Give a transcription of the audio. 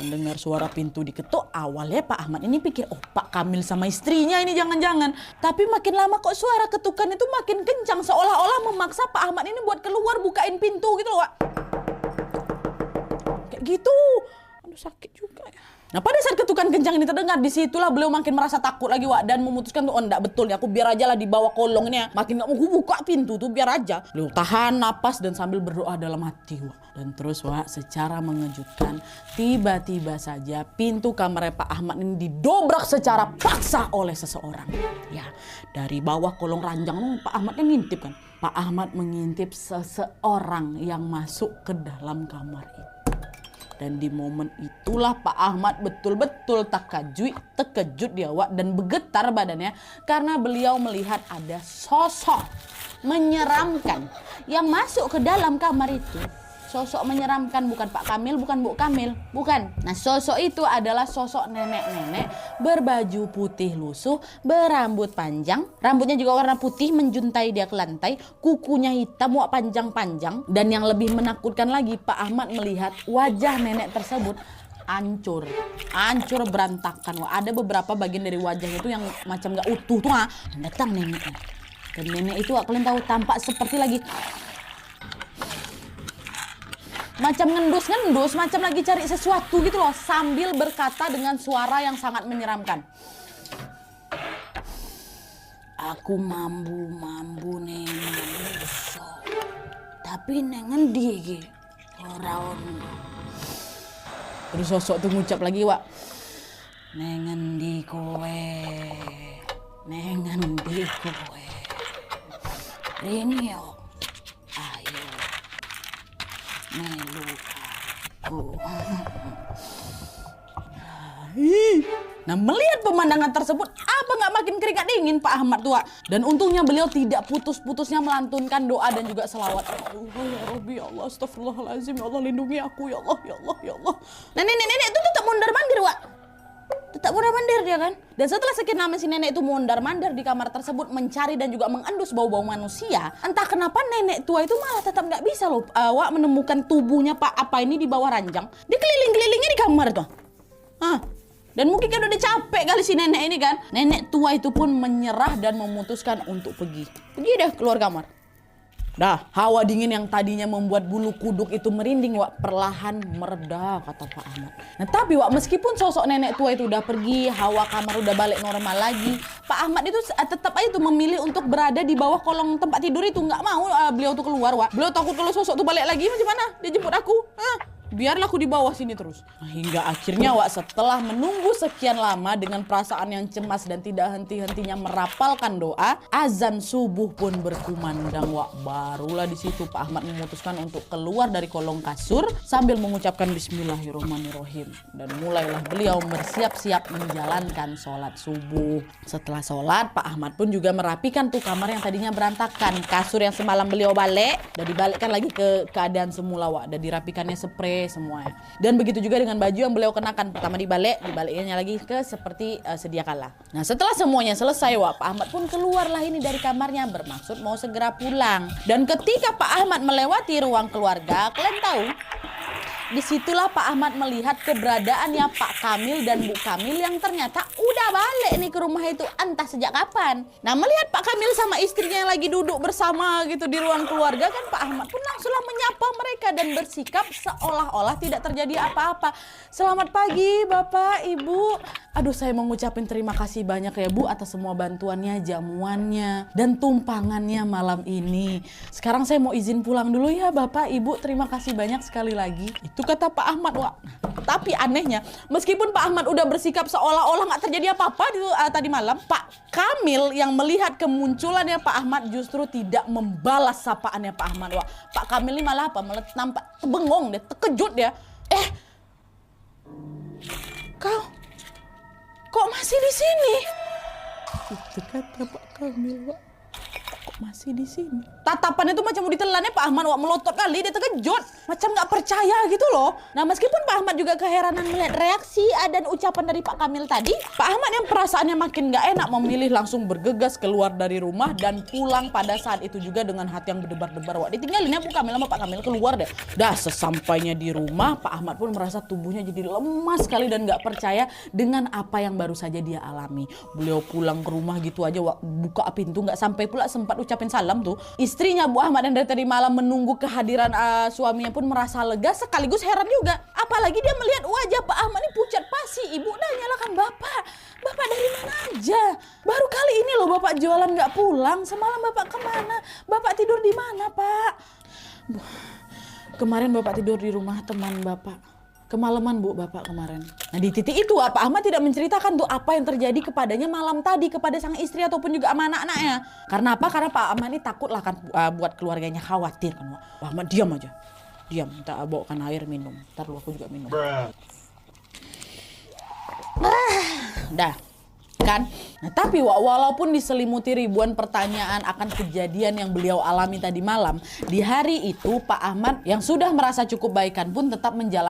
mendengar suara pintu diketuk, awalnya Pak Ahmad ini pikir, oh Pak Kamil sama istrinya ini jangan-jangan. Tapi makin lama kok suara ketukan itu makin kencang, seolah-olah memaksa Pak Ahmad ini buat keluar bukain pintu gitu loh, Wak. Kayak gitu. Aduh, sakit juga ya. Nah, pada saat ketukan kencang ini terdengar, disitulah beliau makin merasa takut lagi, Wak, dan memutuskan tuh, oh enggak, betul nih, aku biar aja lah di bawah kolong ini ya. Makin gak mau buka pintu tuh, biar aja. Beliau tahan napas dan sambil berdoa dalam hati, Wak. Dan terus, Wak, secara mengejutkan, tiba-tiba saja pintu kamar Pak Ahmad ini didobrak secara paksa oleh seseorang. Ya, dari bawah kolong ranjang Pak Ahmad kan ngintip kan. Pak Ahmad mengintip seseorang yang masuk ke dalam kamar itu. Dan di momen itulah Pak Ahmad betul-betul terkejut dia, Wak, dan bergetar badannya karena beliau melihat ada sosok menyeramkan yang masuk ke dalam kamar itu. Sosok menyeramkan, bukan Pak Kamil, bukan Bu Kamil, bukan. Nah, sosok itu adalah sosok nenek-nenek berbaju putih lusuh, berambut panjang, rambutnya juga warna putih menjuntai dia ke lantai, kukunya hitam, Wak, panjang-panjang. Dan yang lebih menakutkan lagi, Pak Ahmad melihat wajah nenek tersebut hancur berantakan, Wak. Ada beberapa bagian dari wajahnya itu yang macam gak utuh tuh, datang neneknya. Dan nenek itu, Wak, kalian tahu, tampak seperti lagi macam ngendus-ngendus, macam lagi cari sesuatu gitu loh, sambil berkata dengan suara yang sangat menyeramkan. Aku mambu nengen so, tapi nengen digi ora ono. Terus sosok tuh ngucap lagi, Wak, nengen di kowe, nengen di kowe, Rini yo, ayo melu aku. Nah, melihat pemandangan tersebut, apa nggak makin keringat dingin Pak Ahmad tua. Dan untungnya beliau tidak putus-putusnya melantunkan doa dan juga selawat. Ya Rabbi, ya Allah, astagfirullahaladzim, ya Allah, lindungi aku, ya Allah, ya Allah, ya Allah. Nah, nenek itu tetap mondar-mandir, Wak. Tetap mondar-mandir dia kan. Dan setelah sekian lama si nenek itu mondar-mandir di kamar tersebut mencari dan juga mengendus bau-bau manusia. Entah kenapa nenek tua itu malah tetap nggak bisa loh, Wak, menemukan tubuhnya Pak apa ini di bawah ranjang. Dia keliling-kelilingnya di kamar tuh. Dan mungkin kan udah capek kali si nenek ini kan. Nenek tua itu pun menyerah dan memutuskan untuk pergi. Pergi deh keluar kamar. Dah, hawa dingin yang tadinya membuat bulu kuduk itu merinding, Wak, perlahan mereda, kata Pak Ahmad. Nah, tapi, Wak, meskipun sosok nenek tua itu udah pergi, hawa kamar udah balik normal lagi, Pak Ahmad itu tetap aja tuh memilih untuk berada di bawah kolong tempat tidur itu. Nggak mau beliau tuh keluar, Wak. Beliau takut kalau sosok tuh balik lagi, macam mana? Dia jemput aku. Biarlah aku di bawah sini terus. Nah, hingga akhirnya, Wak, setelah menunggu sekian lama dengan perasaan yang cemas dan tidak henti-hentinya merapalkan doa, azan subuh pun berkumandang, Wak. Barulah di situ Pak Ahmad memutuskan untuk keluar dari kolong kasur sambil mengucapkan Bismillahirrahmanirrahim. Dan mulailah beliau bersiap-siap menjalankan sholat subuh. Setelah sholat, Pak Ahmad pun juga merapikan tuh kamar yang tadinya berantakan. Kasur yang semalam beliau balik, dan dibalikkan lagi ke keadaan semula, Wak. Dan dirapikannya spray semuanya. Dan begitu juga dengan baju yang beliau kenakan. Pertama dibaliknya lagi ke seperti sedia kala. Nah, setelah semuanya selesai, Wak, Pak Ahmad pun keluarlah ini dari kamarnya bermaksud mau segera pulang. Dan ketika Pak Ahmad melewati ruang keluarga, kalian tahu, disitulah Pak Ahmad melihat keberadaannya Pak Kamil dan Bu Kamil yang ternyata udah balik nih ke rumah itu entah sejak kapan. Nah, melihat Pak Kamil sama istrinya yang lagi duduk bersama gitu di ruang keluarga kan, Pak Ahmad pun langsunglah menyapa mereka dan bersikap seolah-olah tidak terjadi apa-apa. Selamat pagi Bapak, Ibu. Aduh, saya mengucapkan terima kasih banyak ya Bu atas semua bantuannya, jamuannya, dan tumpangannya malam ini. Sekarang saya mau izin pulang dulu ya Bapak, Ibu. Terima kasih banyak sekali lagi. Itu kata Pak Ahmad, Wak. Tapi anehnya, meskipun Pak Ahmad udah bersikap seolah-olah nggak terjadi apa-apa tadi malam, Pak Kamil yang melihat kemunculannya Pak Ahmad justru tidak membalas sapaannya Pak Ahmad, Wak. Pak Kamil ini malah apa? Malah nampak bengong dia, terkejut dia. Kok masih di sini? Itu kata Pak Kamil, Wak. masih di sini. Tatapannya tuh macam mau ditelannya Pak Ahmad, wak melotot kali, dia terkejut. Macam nggak percaya gitu loh. Nah meskipun Pak Ahmad juga keheranan melihat reaksi dan ucapan dari Pak Kamil tadi, Pak Ahmad yang perasaannya makin nggak enak memilih langsung bergegas keluar dari rumah dan pulang pada saat itu juga dengan hati yang berdebar-debar. Wak ditinggalin ya Bu Kamil sama Pak Kamil keluar deh. Dah sesampainya di rumah, Pak Ahmad pun merasa tubuhnya jadi lemas sekali dan nggak percaya dengan apa yang baru saja dia alami. Beliau pulang ke rumah gitu aja, wak buka pintu nggak sampai pula sempat ucapin salam tuh. Istrinya Bu Ahmad yang dari tadi malam menunggu kehadiran suaminya pun merasa lega sekaligus heran juga. Apalagi dia melihat wajah Pak Ahmad ini pucat pasi. Ibu dah nyalakan Bapak. Bapak dari mana aja? Baru kali ini loh Bapak jualan nggak pulang. Semalam Bapak kemana? Bapak tidur di mana Pak? Kemarin Bapak tidur di rumah teman Bapak. Kemalaman Bu Bapak kemarin. Nah di titik itu Pak Ahmad tidak menceritakan tuh apa yang terjadi kepadanya malam tadi kepada sang istri ataupun juga sama anak-anaknya. Karena apa? Karena Pak Ahmad ini takut lah kan buat keluarganya khawatir kan. Pak Ahmad diam aja. Diam, minta bawakan air minum. Ntar lu aku juga minum. Dah. Kan? Nah tapi walaupun diselimuti ribuan pertanyaan akan kejadian yang beliau alami tadi malam, di hari itu Pak Ahmad yang sudah merasa cukup baikan pun tetap menjalani